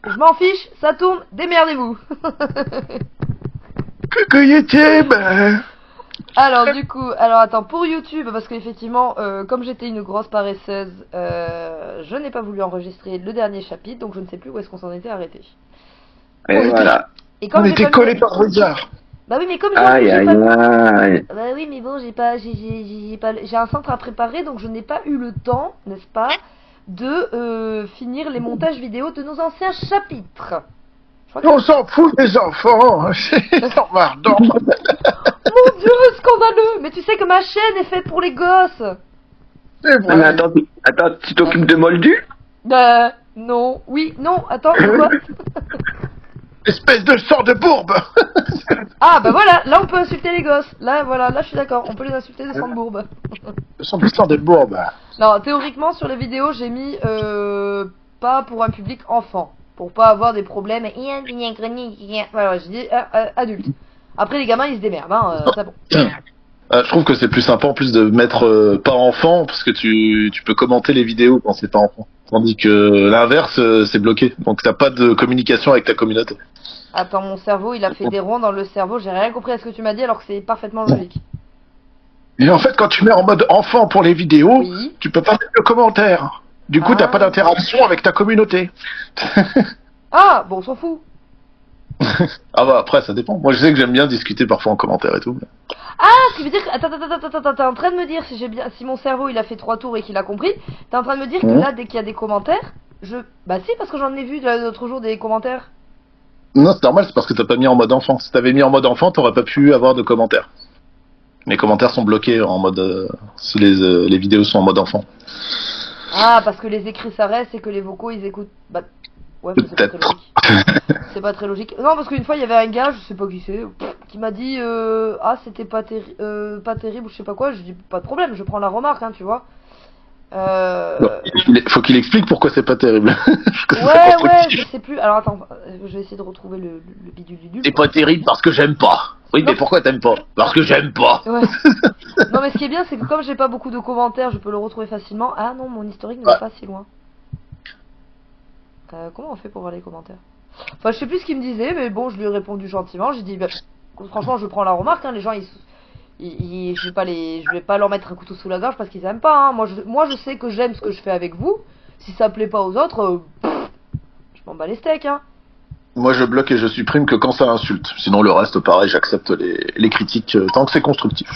Je m'en fiche, ça tourne, démerdez-vous. Coucou YouTube. Alors du coup, attends, pour YouTube, parce qu'effectivement, comme j'étais une grosse paresseuse, je n'ai pas voulu enregistrer le dernier chapitre, donc je ne sais plus où est-ce qu'on s'en était arrêté. Et voilà. Et comme On j'ai était pas collés mis- par Wizard. Bah oui, mais comme Aïe, j'ai aïe, pas... aïe. Bah oui, mais bon, j'ai un centre à préparer, donc je n'ai pas eu le temps, n'est-ce pas, de finir les montages vidéo de nos anciens chapitres. Je crois que- On s'en fout des enfants. C'est emmerdant. Mon Dieu, scandaleux! Mais tu sais que ma chaîne est faite pour les gosses! C'est Ah, mais vrai. attends, tu t'occupes de Moldu? Non, oui, non, attends, quoi? Espèce de sang de bourbe. Ah, bah voilà, là on peut insulter les gosses. Là, voilà, là je suis d'accord, on peut les insulter de sang de bourbe. Sang de bourbe. Non, théoriquement, sur les vidéos, j'ai mis pas pour un public enfant. Pour pas avoir des problèmes. Voilà, j'ai dit adulte. Après, les gamins ils se démerdent, hein, c'est bon. Je trouve que c'est plus sympa en plus de mettre pas enfant parce que tu peux commenter les vidéos quand c'est pas enfant. Tandis que l'inverse c'est bloqué. Donc t'as pas de communication avec ta communauté. Attends, mon cerveau il a fait des ronds dans le cerveau, j'ai rien compris à ce que tu m'as dit alors que c'est parfaitement logique. Et en fait, quand tu mets en mode enfant pour les vidéos, Oui. tu peux pas mettre de commentaires. Du coup, Ah. t'as pas d'interaction avec ta communauté. Ah, bon, on s'en fout. Ah bah après ça dépend. Moi je sais que j'aime bien discuter parfois en commentaire et tout. Ah, ce qui veut dire que... Attends, t'es en train de me dire, si mon cerveau il a fait 3 tours et qu'il a compris, t'es en train de me dire que là, dès qu'il y a des commentaires, Bah si, parce que j'en ai vu l'autre jour des commentaires. Non c'est normal, c'est parce que t'as pas mis en mode enfant. Si t'avais mis en mode enfant, t'aurais pas pu avoir de commentaires. Les commentaires sont bloqués en mode si les vidéos sont en mode enfant. Ah, parce que les écrits ça reste et que les vocaux ils écoutent... Bah... Ouais, mais c'est pas très Peut-être. logique. C'est pas très logique. Non, parce qu'une fois il y avait un gars, je sais pas qui c'est, qui m'a dit ah c'était pas terrible ou je sais pas quoi. Je dis pas de problème, je prends la remarque, hein, tu vois. Bon, faut qu'il explique pourquoi c'est pas terrible. Parce que c'est Ouais, constructif. je sais plus. Alors attends, je vais essayer de retrouver le bidule du C'est pas terrible parce que j'aime pas. Oui, Non. mais pourquoi t'aimes pas? Parce que j'aime pas. Ouais. Non, mais ce qui est bien, c'est que comme j'ai pas beaucoup de commentaires, je peux le retrouver facilement. Ah non, mon historique n'est Ouais. pas si loin. Comment on fait pour voir les commentaires? Enfin, je sais plus ce qu'il me disait, mais bon, je lui ai répondu gentiment. J'ai dit, bah, franchement, je prends la remarque. Hein, les gens, je vais pas leur mettre un couteau sous la gorge parce qu'ils aiment pas. Hein. Moi, je sais que j'aime ce que je fais avec vous. Si ça plaît pas aux autres, je m'en bats les steaks. Hein. Moi, je bloque et je supprime que quand ça insulte. Sinon, le reste, pareil, j'accepte les critiques tant que c'est constructif.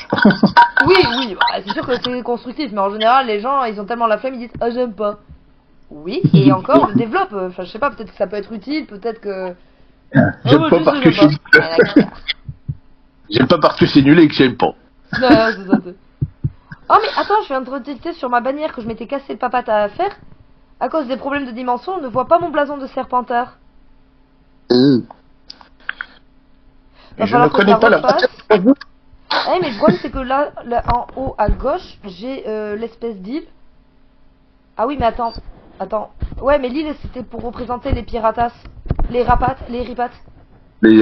Oui, bah, c'est sûr que c'est constructif, mais en général, les gens, ils ont tellement la flemme, ils disent, ah, j'aime pas. Oui, et encore, je développe. Enfin, je sais pas, peut-être que ça peut être utile, peut-être que. J'aime pas parce que j'aime pas. j'aime pas parce que c'est nul et que j'aime pas. Non, c'est ça. Oh, mais attends, je viens de redicter sur ma bannière que je m'étais cassé le papate à faire. À cause des problèmes de dimension, on ne voit pas mon blason de Serpentard. Et je ne falloir que connais je pas la refasse. matière. Eh, mais le problème, c'est que là, en haut à gauche, j'ai l'espèce d'île. Ah oui, mais attends. Ouais, mais l'île, c'était pour représenter les piratas. Les ripates. Les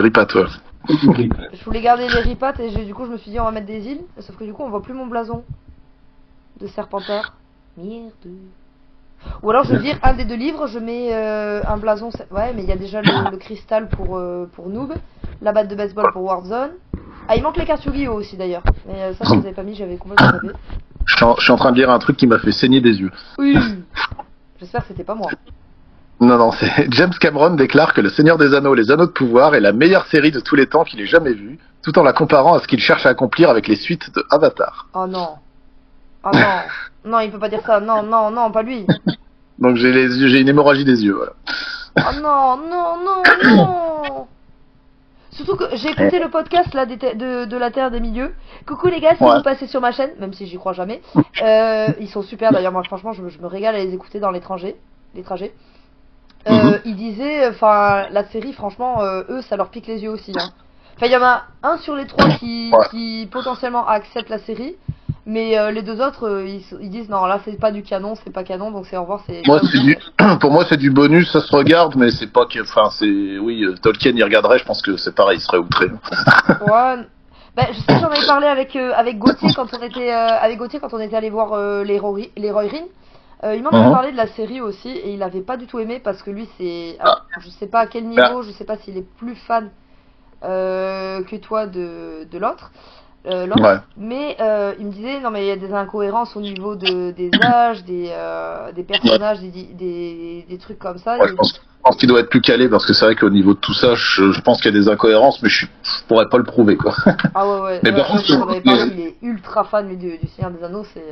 ripates, ouais. Je voulais garder les ripates et du coup, je me suis dit, on va mettre des îles. Sauf que du coup, on voit plus mon blason de Serpentard. Merde. Ou alors, je vire un des deux livres, je mets un blason. Ouais, mais il y a déjà le cristal pour Noob, la batte de baseball pour Warzone. Ah, il manque les cartes Yu-Gi-Oh aussi d'ailleurs. Mais ça, je les avais pas mis, j'avais complètement zappé. Je suis en train de lire un truc qui m'a fait saigner des yeux. Oui. J'espère que c'était pas moi. Non, c'est James Cameron déclare que Le Seigneur des Anneaux, les Anneaux de Pouvoir est la meilleure série de tous les temps qu'il ait jamais vue, tout en la comparant à ce qu'il cherche à accomplir avec les suites de Avatar. Oh non. Oh non. Non, il peut pas dire ça. Non, pas lui. Donc j'ai une hémorragie des yeux, voilà. Oh non. Surtout que j'ai écouté le podcast là de la Terre des Milieux. Coucou les gars, si Ouais. vous passez sur ma chaîne, même si j'y crois jamais. Ils sont super d'ailleurs, moi franchement je me régale à les écouter dans les trajets. Ils disaient, enfin la série franchement, eux ça leur pique les yeux aussi. Hein. Enfin il y en a un sur les trois qui potentiellement accepte la série. Mais les deux autres, ils disent non, là c'est pas du canon, c'est pas canon, donc c'est au revoir, c'est. Moi, pour moi, c'est du bonus, ça se regarde, mais c'est pas que, enfin, c'est, oui, Tolkien y regarderait, je pense que c'est pareil, il serait outré. Ouais. Ben, je sais que j'en avais parlé avec Gauthier quand on était allé voir les Rohirrim. Il m'en a parlé de la série aussi et il avait pas du tout aimé parce que lui c'est, je sais pas à quel niveau, je sais pas s'il est plus fan que toi de l'autre. Ouais. Mais il me disait non mais il y a des incohérences au niveau des âges, des personnages, des trucs comme ça. Ouais, je pense qu'il doit être plus calé parce que c'est vrai qu'au niveau de tout ça, je pense qu'il y a des incohérences, mais je pourrais pas le prouver quoi. Ah ouais. Mais par contre, j'en avais parlé, il est ultra fan lui, du Seigneur des Anneaux, c'est.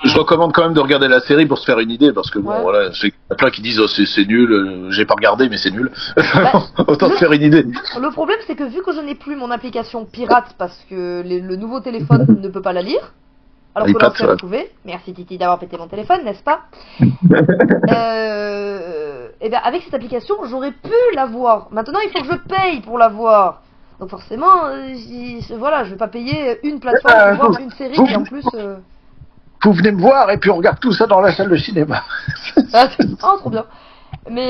Je recommande quand même de regarder la série pour se faire une idée parce que bon Ouais. voilà, il y a plein qui disent oh, c'est nul, j'ai pas regardé mais c'est nul. Bah, Autant se faire une idée. Le problème c'est que vu que je n'ai plus mon application pirate parce que le nouveau téléphone ne peut pas la lire, alors que iPad, l'ancien ouais. pouvait. Merci Titi d'avoir pété mon téléphone, n'est-ce pas? Et bien avec cette application j'aurais pu l'avoir. Maintenant il faut que je paye pour l'avoir. Donc forcément, voilà, je vais pas payer une plateforme pour voir une série qui en plus. Vous venez me voir et puis on regarde tout ça dans la salle de cinéma. Oh trop bien. Mais